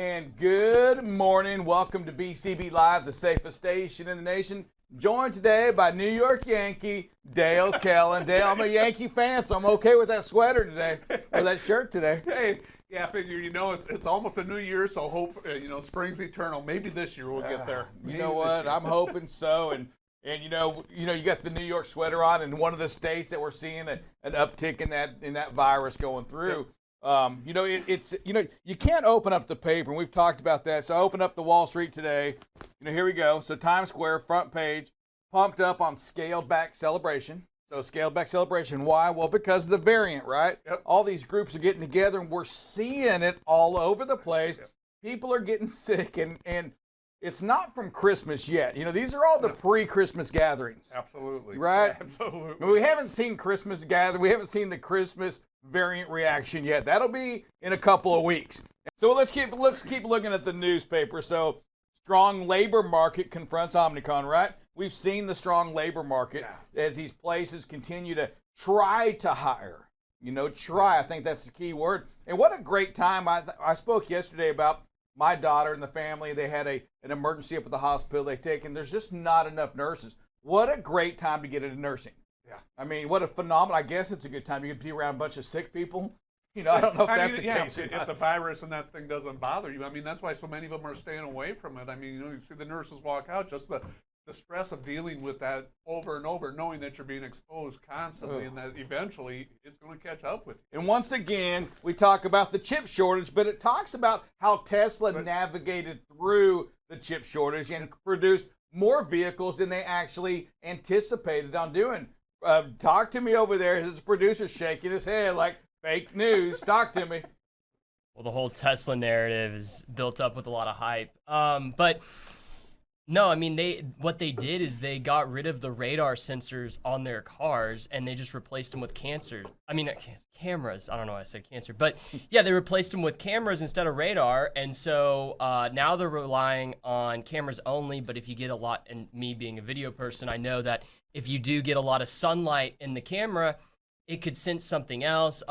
And good morning. Welcome to BCB Live, the safest station in the nation. Joined today by New York Yankee Dale Kellen. Dale, I'm a Yankee fan, so I'm okay with that sweater today, or that shirt today. Hey, yeah, I figure, it's almost a new year, so hope, spring's eternal. Maybe this year we'll get there. You know what? I'm hoping so. And you got the New York sweater on, and one of the states that we're seeing an uptick in that virus going through. You can't open up the paper, and we've talked about that. So I opened up the Wall Street today. Here we go. So Times Square front page, pumped up on scaled back celebration. So scaled back celebration. Why? Well, because of the variant, right? Yep. All these groups are getting together, and we're seeing it all over the place. Yep. People are getting sick, and it's not from Christmas yet. These are all the pre-Christmas gatherings. Absolutely. Right? Absolutely. We haven't seen Christmas gathering. We haven't seen the Christmas variant reaction yet. That'll be in a couple of weeks. So let's keep looking at the newspaper. So strong labor market confronts Omicron, right? We've seen the strong labor market as these places continue to try to hire. Try. I think that's the key word. And what a great time. I spoke yesterday about my daughter and the family. They had an emergency up at the hospital. There's just not enough nurses. What a great time to get into nursing. Yeah. I mean, what a phenomenal. I guess it's a good time. You can be around a bunch of sick people. I don't know if that's the case. If the virus and that thing doesn't bother you, that's why so many of them are staying away from it. You see the nurses walk out, just the stress of dealing with that over and over, knowing that you're being exposed constantly and that eventually it's going to catch up with you. And once again, we talk about the chip shortage, but it talks about how Tesla navigated through the chip shortage and produced more vehicles than they actually anticipated on doing. Talk to me over there. His producer's shaking his head like fake news. Talk to me. Well, the whole Tesla narrative is built up with a lot of hype. But no, what they did is they got rid of the radar sensors on their cars and they just replaced them with cameras. I don't know why I said cancer, but yeah, they replaced them with cameras instead of radar. And so now they're relying on cameras only. But if you get a lot, and me being a video person, I know that if you do get a lot of sunlight in the camera, it could sense something else.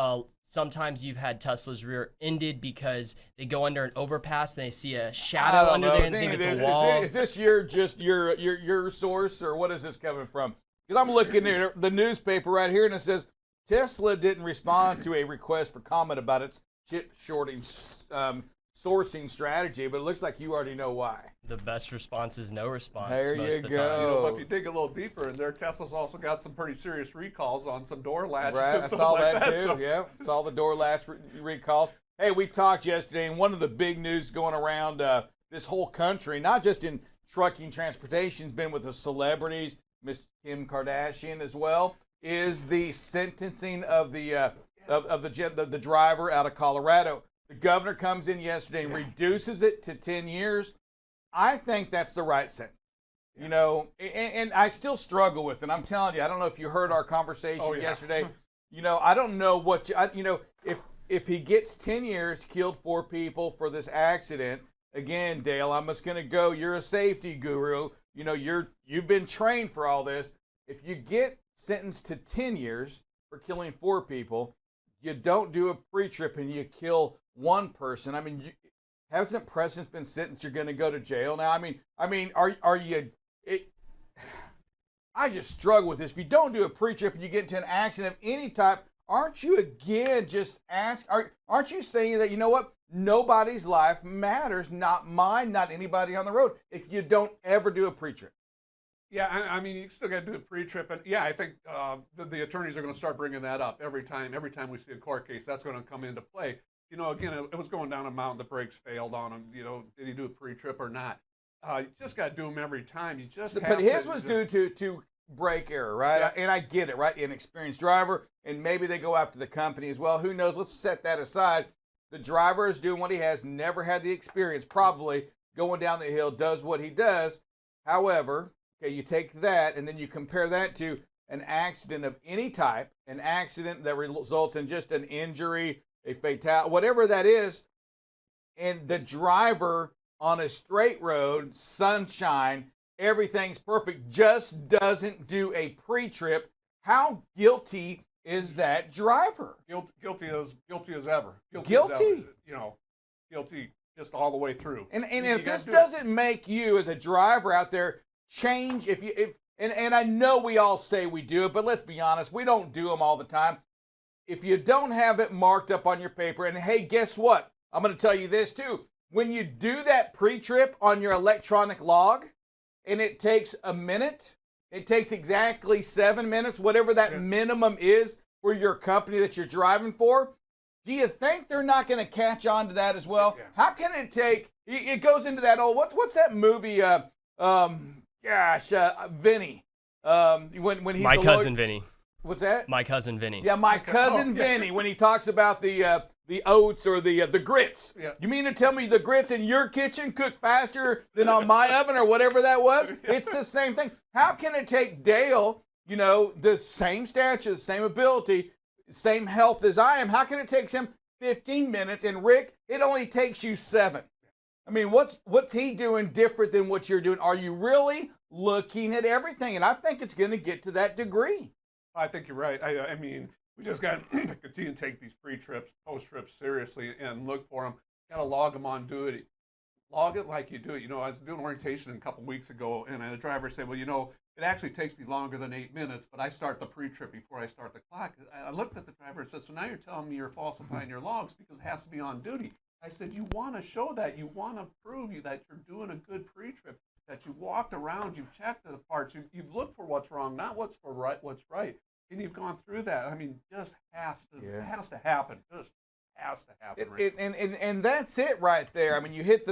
Sometimes you've had Tesla's rear-ended because they go under an overpass and they see a shadow under there and think it's a wall. Is this your source, or what is this coming from? Because I'm looking at the newspaper right here, and it says Tesla didn't respond to a request for comment about its chip shortage sourcing strategy, but it looks like you already know why. The best response is no response. There most you of the go. time. But if you dig a little deeper in there, Tesla's also got some pretty serious recalls on some door latches. Right, I saw that too. Yeah, saw the door latch recalls. Hey, we talked yesterday, and one of the big news going around this whole country, not just in trucking, transportation, has been with the celebrities, Miss Kim Kardashian as well, is the sentencing of the driver out of Colorado. The governor comes in yesterday and reduces it to 10 years. I think that's the right sentence. And I still struggle with it. I'm telling you, I don't know if you heard our conversation yesterday. I don't know what if he gets 10 years, killed 4 people for this accident. Again, Dale, I'm just going to go. You're a safety guru. You've been trained for all this. If you get sentenced to 10 years for killing 4 people, you don't do a pre-trip and you kill 1 person. Hasn't precedent been sentenced? You're going to go to jail now. Are you? I just struggle with this. If you don't do a pre-trip and you get into an accident of any type, aren't you again just aren't you saying that nobody's life matters, not mine, not anybody on the road, if you don't ever do a pre-trip? Yeah, you still got to do a pre-trip, and I think the attorneys are going to start bringing that up every time we see a court case. That's going to come into play. Again, it was going down a mountain, the brakes failed on him. Did he do a pre-trip or not? You just got to do them every time. You just have But his was due to brake error, right? Yeah. And I get it, right? Inexperienced driver, and maybe they go after the company as well. Who knows? Let's set that aside. The driver is doing what he has, never had the experience, probably going down the hill, does what he does. However, okay, you take that and then you compare that to an accident of any type, an accident that results in just an injury, a fatality, whatever that is, and the driver on a straight road, sunshine, everything's perfect, just doesn't do a pre-trip. How guilty is that driver? Guilty as ever. Guilty? Guilty just all the way through. And You if gotta this do it. doesn't make you as a driver out there change, and I know we all say we do it, but let's be honest, we don't do them all the time. If you don't have it marked up on your paper, and hey, guess what? I'm going to tell you this too. When you do that pre-trip on your electronic log, and it takes a minute, it takes exactly 7 minutes, whatever that minimum is for your company that you're driving for. Do you think they're not going to catch on to that as well? Yeah. How can it take? It goes into that old what's that movie? Vinny. When he's My the cousin lawyer- Vinny. What's that? My cousin Vinny. Yeah, my cousin Vinny, when he talks about the oats or the grits. Yeah. You mean to tell me the grits in your kitchen cook faster than on my oven or whatever that was? It's the same thing. How can it take Dale, the same stature, the same ability, same health as I am? How can it take him 15 minutes and Rick, it only takes you 7? I mean, what's he doing different than what you're doing? Are you really looking at everything? And I think it's going to get to that degree. I think you're right. I mean, we just got to continue to take these pre-trips, post-trips seriously and look for them. Got to log them on duty. Log it like you do it. I was doing orientation a couple weeks ago, and a driver said, well, it actually takes me longer than 8 minutes, but I start the pre-trip before I start the clock. I looked at the driver and said, so now you're telling me you're falsifying your logs because it has to be on duty. I said, you want to show that. You want to prove that you're doing a good pre-trip, that you walked around, you've checked the parts, you've looked for what's wrong, not what's right, and you've gone through that. I mean, just has to happen. Just has to happen. And that's it right there. I mean, you hit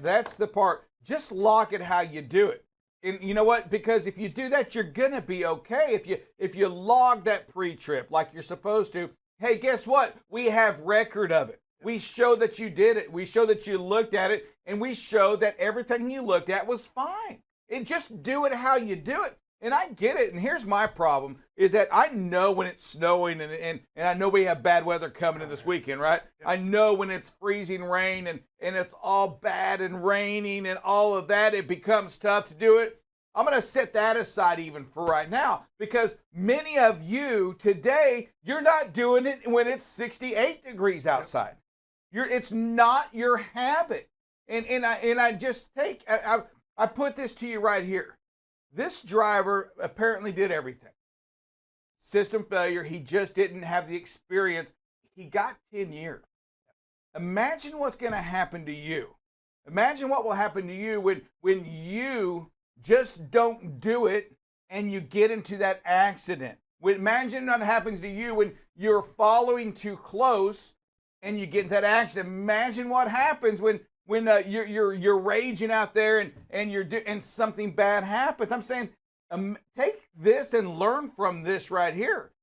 that's the part. Just log it how you do it. And you know what? Because if you do that, you're gonna be okay. If you log that pre-trip like you're supposed to, hey, guess what? We have record of it. We show that you did it. We show that you looked at it, and we show that everything you looked at was fine. And just do it how you do it. And I get it. And here's my problem is that I know when it's snowing and I know we have bad weather coming in this weekend, right? I know when it's freezing rain and it's all bad and raining and all of that, it becomes tough to do it. I'm going to set that aside even for right now because many of you today, you're not doing it when it's 68 degrees outside. It's not your habit. And I just I put this to you right here. This driver apparently did everything. System failure. He just didn't have the experience. He got 10 years. Imagine what's going to happen to you. Imagine what will happen to you when you just don't do it and you get into that accident. Imagine what happens to you when you're following too close and you get into that accident. Imagine what happens when you're raging out there and something bad happens. I'm saying take this and learn from this right here.